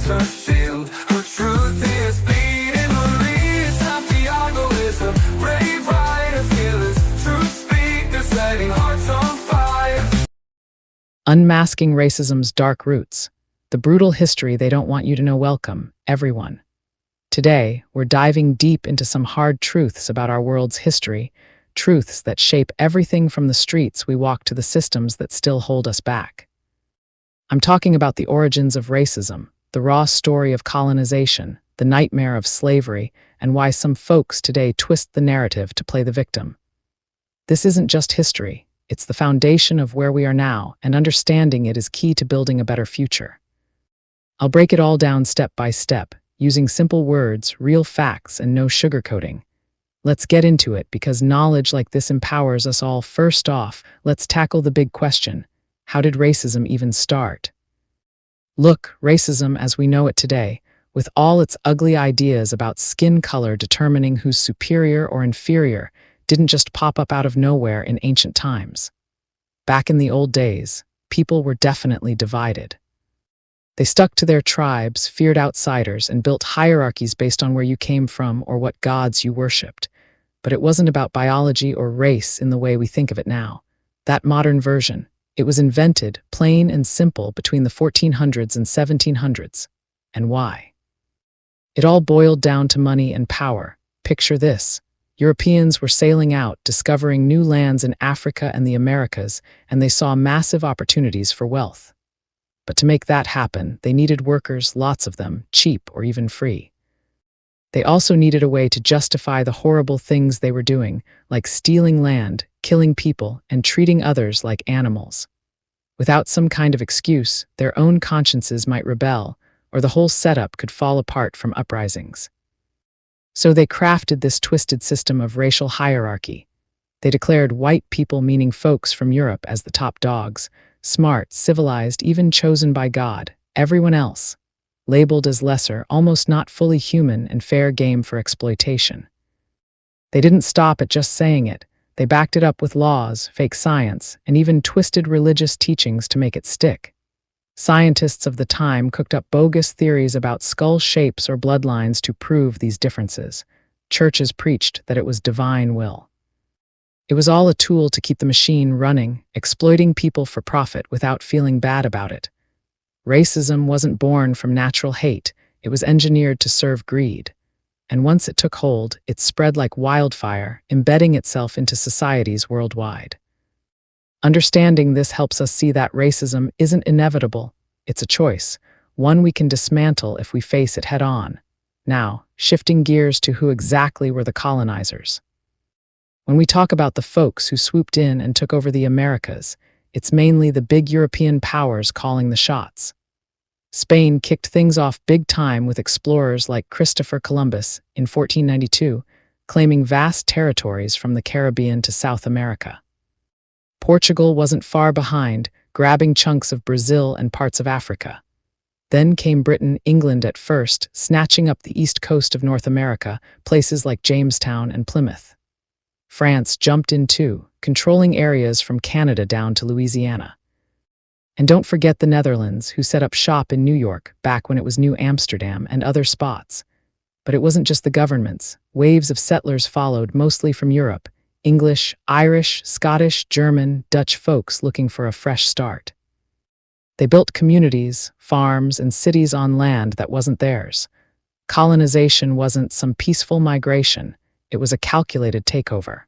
becomes her shield. Her truth is bleeding. Marie Santiago is a brave rider, fearless truth speaker, setting hearts on fire. Unmasking racism's dark roots, the brutal history they don't want you to know. Welcome, everyone. Today, we're diving deep into some hard truths about our world's history, truths that shape everything from the streets we walk to the systems that still hold us back. I'm talking about the origins of racism, the raw story of colonization, the nightmare of slavery, and why some folks today twist the narrative to play the victim. This isn't just history, it's the foundation of where we are now, and understanding it is key to building a better future. I'll break it all down step by step, using simple words, real facts, and no sugarcoating. Let's get into it, because knowledge like this empowers us all. First off, let's tackle the big question. How did racism even start? Look, racism as we know it today, with all its ugly ideas about skin color determining who's superior or inferior, didn't just pop up out of nowhere in ancient times. Back in the old days, people were definitely divided. They stuck to their tribes, feared outsiders, and built hierarchies based on where you came from or what gods you worshipped. But it wasn't about biology or race in the way we think of it now. That modern version, it was invented, plain and simple, between the 1400s and 1700s. And why? It all boiled down to money and power. Picture this. Europeans were sailing out, discovering new lands in Africa and the Americas, and they saw massive opportunities for wealth. But to make that happen, they needed workers, lots of them, cheap or even free. They also needed a way to justify the horrible things they were doing, like stealing land, killing people, and treating others like animals. Without some kind of excuse, their own consciences might rebel, or the whole setup could fall apart from uprisings. So they crafted this twisted system of racial hierarchy. They declared white people, meaning folks from Europe, as the top dogs, smart, civilized, even chosen by God. Everyone else, labeled as lesser, almost not fully human, and fair game for exploitation. They didn't stop at just saying it. They backed it up with laws, fake science, and even twisted religious teachings to make it stick. Scientists of the time cooked up bogus theories about skull shapes or bloodlines to prove these differences. Churches preached that it was divine will. It was all a tool to keep the machine running, exploiting people for profit without feeling bad about it. Racism wasn't born from natural hate, it was engineered to serve greed. And once it took hold, it spread like wildfire, embedding itself into societies worldwide. Understanding this helps us see that racism isn't inevitable, it's a choice, one we can dismantle if we face it head on. Now, shifting gears to who exactly were the colonizers. When we talk about the folks who swooped in and took over the Americas, it's mainly the big European powers calling the shots. Spain kicked things off big time with explorers like Christopher Columbus in 1492, claiming vast territories from the Caribbean to South America. Portugal wasn't far behind, grabbing chunks of Brazil and parts of Africa. Then came Britain, England at first, snatching up the east coast of North America, places like Jamestown and Plymouth. France jumped in too, controlling areas from Canada down to Louisiana. And don't forget the Netherlands, who set up shop in New York back when it was New Amsterdam, and other spots. But it wasn't just the governments. Waves of settlers followed, mostly from Europe. English, Irish, Scottish, German, Dutch folks looking for a fresh start. They built communities, farms, and cities on land that wasn't theirs. Colonization wasn't some peaceful migration. It was a calculated takeover.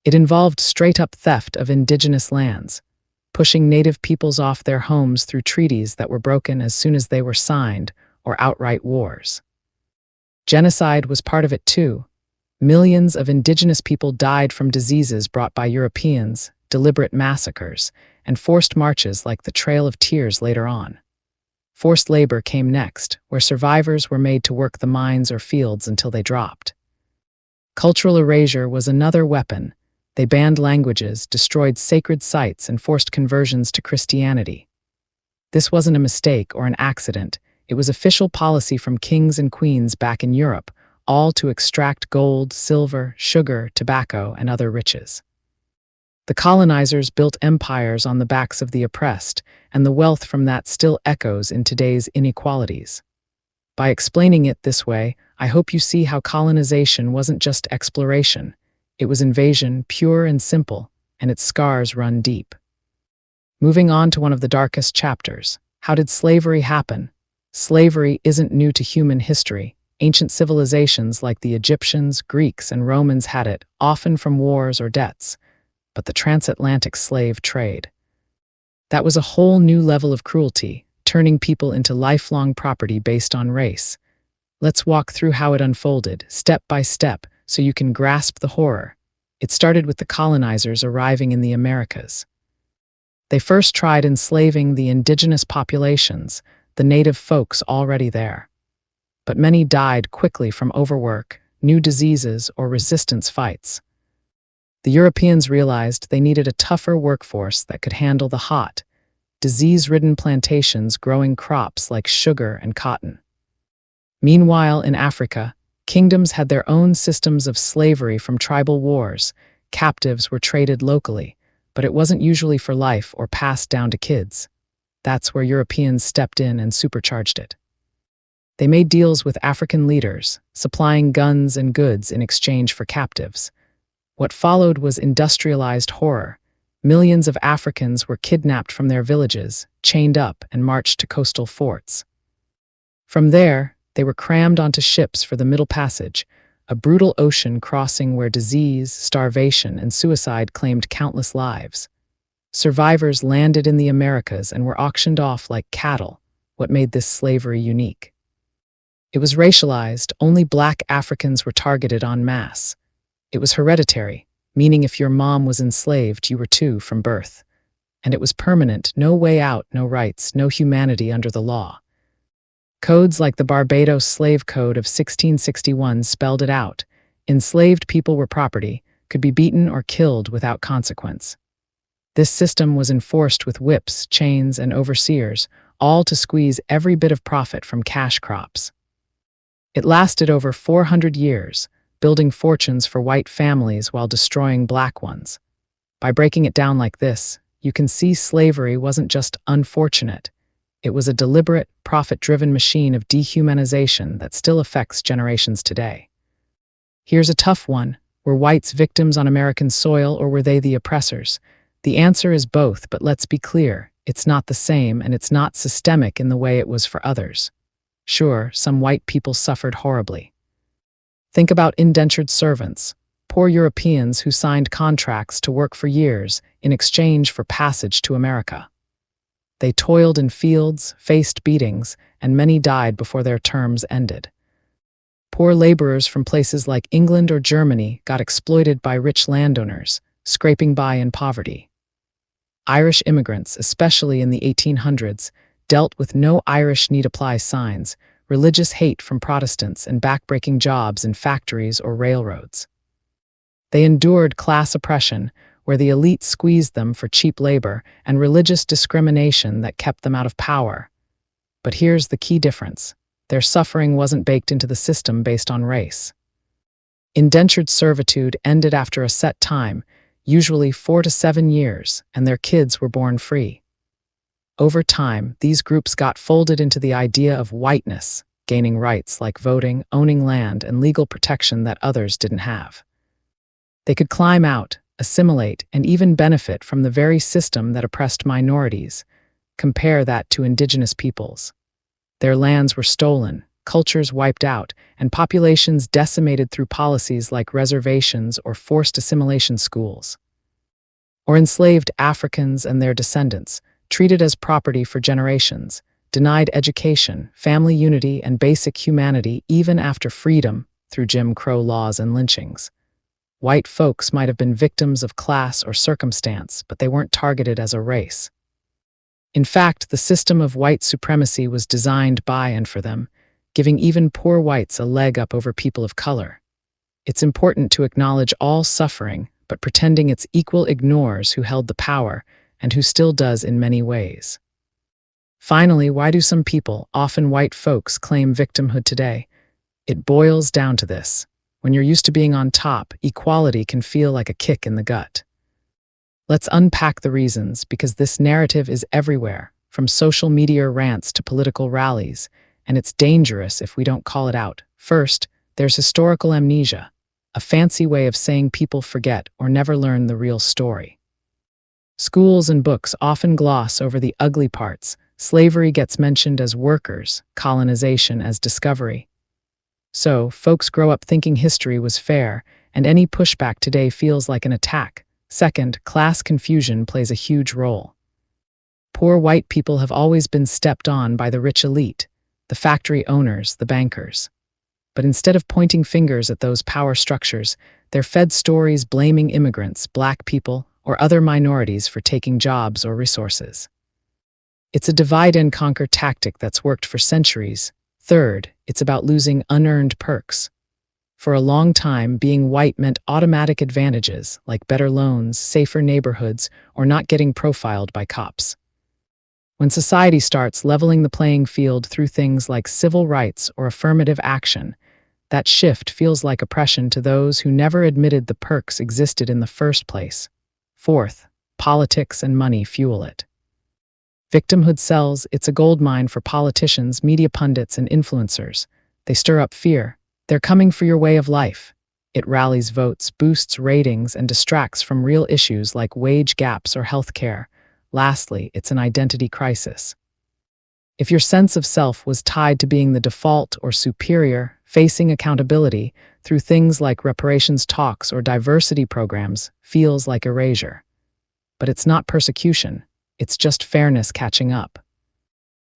It involved straight-up theft of indigenous lands, pushing native peoples off their homes through treaties that were broken as soon as they were signed, or outright wars. Genocide was part of it too. Millions of indigenous people died from diseases brought by Europeans, deliberate massacres, and forced marches like the Trail of Tears later on. Forced labor came next, where survivors were made to work the mines or fields until they dropped. Cultural erasure was another weapon. They banned languages, destroyed sacred sites, and forced conversions to Christianity. This wasn't a mistake or an accident. It was official policy from kings and queens back in Europe, all to extract gold, silver, sugar, tobacco, and other riches. The colonizers built empires on the backs of the oppressed, and the wealth from that still echoes in today's inequalities. By explaining it this way, I hope you see how colonization wasn't just exploration. It was invasion, pure and simple, and its scars run deep. Moving on to one of the darkest chapters. How did slavery happen? Slavery isn't new to human history. Ancient civilizations like the Egyptians, Greeks, and Romans had it, often from wars or debts. But the transatlantic slave trade. That was a whole new level of cruelty, turning people into lifelong property based on race. Let's walk through how it unfolded, step by step, so you can grasp the horror. It started with the colonizers arriving in the Americas. They first tried enslaving the indigenous populations, the native folks already there. But many died quickly from overwork, new diseases, or resistance fights. The Europeans realized they needed a tougher workforce that could handle the hot, disease-ridden plantations growing crops like sugar and cotton. Meanwhile, in Africa, kingdoms had their own systems of slavery from tribal wars. Captives were traded locally, but it wasn't usually for life or passed down to kids. That's where Europeans stepped in and supercharged it. They made deals with African leaders, supplying guns and goods in exchange for captives. What followed was industrialized horror. Millions of Africans were kidnapped from their villages, chained up, and marched to coastal forts. From there, they were crammed onto ships for the Middle Passage, a brutal ocean crossing where disease, starvation, and suicide claimed countless lives. Survivors landed in the Americas and were auctioned off like cattle, what made this slavery unique. It was racialized, only Black Africans were targeted en masse. It was hereditary, meaning if your mom was enslaved, you were too from birth. And it was permanent, no way out, no rights, no humanity under the law. Codes like the Barbados Slave Code of 1661 spelled it out. Enslaved people were property, could be beaten or killed without consequence. This system was enforced with whips, chains, and overseers, all to squeeze every bit of profit from cash crops. It lasted over 400 years, building fortunes for white families while destroying Black ones. By breaking it down like this, you can see slavery wasn't just unfortunate. It was a deliberate, profit-driven machine of dehumanization that still affects generations today. Here's a tough one. Were whites victims on American soil, or were they the oppressors? The answer is both, but let's be clear. It's not the same, and it's not systemic in the way it was for others. Sure, some white people suffered horribly. Think about indentured servants, poor Europeans who signed contracts to work for years in exchange for passage to America. They toiled in fields, faced beatings, and many died before their terms ended. Poor laborers from places like England or Germany got exploited by rich landowners, scraping by in poverty. Irish immigrants, especially in the 1800s, dealt with no Irish need apply signs, religious hate from Protestants, and backbreaking jobs in factories or railroads. They endured class oppression, where the elite squeezed them for cheap labor, and religious discrimination that kept them out of power. But here's the key difference. Their suffering wasn't baked into the system based on race. Indentured servitude ended after a set time, usually 4 to 7 years, and their kids were born free. Over time, these groups got folded into the idea of whiteness, gaining rights like voting, owning land, and legal protection that others didn't have. They could climb out, assimilate, and even benefit from the very system that oppressed minorities. Compare that to indigenous peoples. Their lands were stolen, cultures wiped out, and populations decimated through policies like reservations or forced assimilation schools. Or enslaved Africans and their descendants, treated as property for generations, denied education, family unity, and basic humanity even after freedom through Jim Crow laws and lynchings. White folks might have been victims of class or circumstance, but they weren't targeted as a race. In fact, the system of white supremacy was designed by and for them, giving even poor whites a leg up over people of color. It's important to acknowledge all suffering, but pretending it's equal ignores who held the power and who still does in many ways. Finally, why do some people, often white folks, claim victimhood today? It boils down to this. When you're used to being on top, equality can feel like a kick in the gut. Let's unpack the reasons, because this narrative is everywhere, from social media rants to political rallies, and it's dangerous if we don't call it out. First, there's historical amnesia, a fancy way of saying people forget or never learn the real story. Schools and books often gloss over the ugly parts. Slavery gets mentioned as workers, colonization as discovery. So, folks grow up thinking history was fair, and any pushback today feels like an attack. Second, class confusion plays a huge role. Poor white people have always been stepped on by the rich elite, the factory owners, the bankers. But instead of pointing fingers at those power structures, they're fed stories blaming immigrants, black people, or other minorities for taking jobs or resources. It's a divide-and-conquer tactic that's worked for centuries. Third, it's about losing unearned perks. For a long time, being white meant automatic advantages, like better loans, safer neighborhoods, or not getting profiled by cops. When society starts leveling the playing field through things like civil rights or affirmative action, that shift feels like oppression to those who never admitted the perks existed in the first place. Fourth, politics and money fuel it. Victimhood sells. It's a goldmine for politicians, media pundits, and influencers. They stir up fear. They're coming for your way of life. It rallies votes, boosts ratings, and distracts from real issues like wage gaps or health care. Lastly, it's an identity crisis. If your sense of self was tied to being the default or superior, facing accountability through things like reparations talks or diversity programs feels like erasure. But it's not persecution. It's just fairness catching up.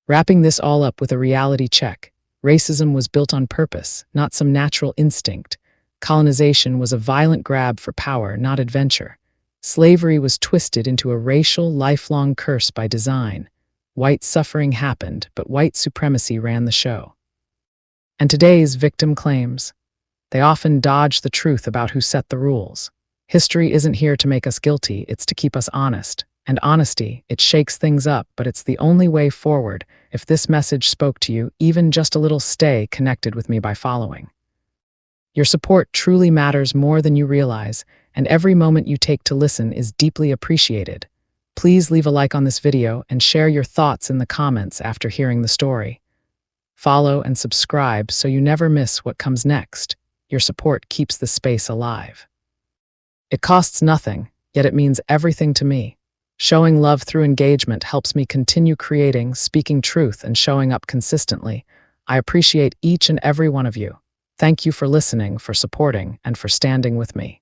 Wrapping this all up with a reality check, racism was built on purpose, not some natural instinct. Colonization was a violent grab for power, not adventure. Slavery was twisted into a racial, lifelong curse by design. White suffering happened, but white supremacy ran the show. And today's victim claims, they often dodge the truth about who set the rules. History isn't here to make us guilty, it's to keep us honest. And honesty, it shakes things up, but it's the only way forward. If this message spoke to you, even just a little, stay connected with me by following. Your support truly matters more than you realize, and every moment you take to listen is deeply appreciated. Please leave a like on this video and share your thoughts in the comments after hearing the story. Follow and subscribe so you never miss what comes next. Your support keeps the space alive. It costs nothing, yet it means everything to me. Showing love through engagement helps me continue creating, speaking truth, and showing up consistently. I appreciate each and every one of you. Thank you for listening, for supporting, and for standing with me.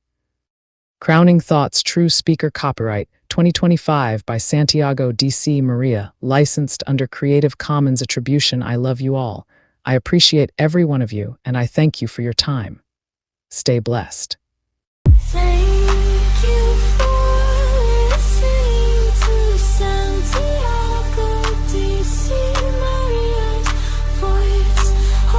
Crowning Thoughts, True Speaker, Copyright 2025 by Santiago D.C. Maria, licensed under Creative Commons Attribution. I love you all. I appreciate every one of you, and I thank you for your time. Stay blessed.